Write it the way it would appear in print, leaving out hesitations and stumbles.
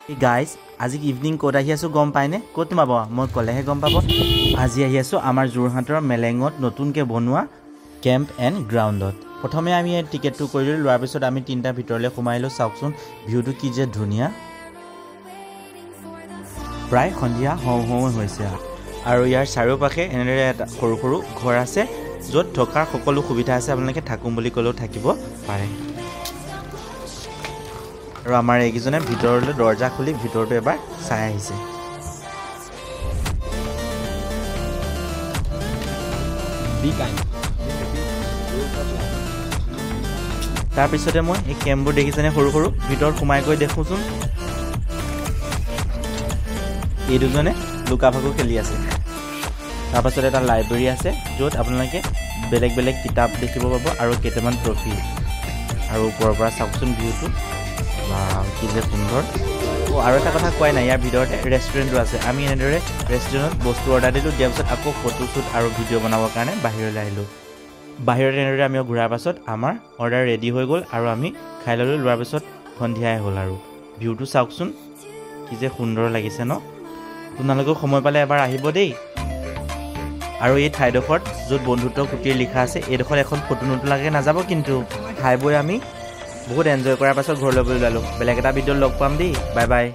Guys আজি evening ক'ত আহি আছোঁ গম পায়নে? ক'ত সোমাব? মই ক'লেহে গম পাব। আজি আহি আছোঁ আমাৰ যোৰহাটৰ মেলেঙত নতুনকৈ বনোৱা কেম্প এণ্ড গ্ৰাউণ্ডত। প্ৰথমে আমি টিকেটটো কৰিলোঁ, লোৱাৰ পিছত আমি তিনিটা ভিতৰলৈ সোমাইলোঁ। চাওকচোন ভিউটো কি যে ধুনীয়া। প্ৰায় সন্ধিয়া হওঁ হওঁ হৈছে আৰু ইয়াৰ চাৰিওপাশে এনেদৰে এটা সৰু সৰু ঘৰ আছে য'ত থকাৰ সকলো সুবিধা আছে। আপোনালোকে থাকোঁ বুলি ক'লেও থাকিব পাৰে। আৰু আমাৰ এইকেইজনে ভিতৰলৈ দৰ্জা খুলি ভিতৰটো এবাৰ চাই আহিছে। তাৰপিছতে মই এই কেম্পবোৰ দেখিছেনে সৰু সৰু, ভিতৰত সোমাই গৈ দেখোঁচোন এই দুজনে লুকা ভাকু খেলি আছে। তাৰপাছত এটা লাইব্ৰেৰী আছে য'ত আপোনালোকে বেলেগ বেলেগ কিতাপ দেখিব পাব আৰু কেইটামান ট্ৰফি। আৰু ওপৰৰ পৰা চাওকচোন ভিউটো, বা কি যে সুন্দৰ। আৰু এটা কথা কোৱাই নাই, ইয়াৰ ভিতৰতে ৰেষ্টুৰেণ্টো আছে। আমি এনেদৰে ৰেষ্টুৰেণ্টত বস্তু অৰ্ডাৰ দিলোঁ, দিয়াৰ পিছত আকৌ ফটোশ্বুট আৰু ভিডিঅ' বনাবৰ কাৰণে বাহিৰলৈ আহিলোঁ। বাহিৰত এনেদৰে আমি ঘূৰাৰ পাছত আমাৰ অৰ্ডাৰ ৰেডি হৈ গ'ল আৰু আমি খাই ল'লোঁ। লোৱাৰ পিছত সন্ধিয়াই হ'ল আৰু ভিউটো চাওকচোন কি যে সুন্দৰ লাগিছে ন। আপোনালোকেও সময় পালে এবাৰ আহিব দেই। আৰু এই ঠাইডোখৰত য'ত বন্ধুত্ব কুটিৰ লিখা আছে, এইডোখৰত এখন ফটো নোতোলাকৈ নাযাব কিন্তু। খাই বৈ আমি বহুত এনজয় কৰাৰ পাছত ঘৰলৈ ওলালোঁ। বেলেগ এটা ভিডিঅ'ত লগ পাম দেই। Bye bye.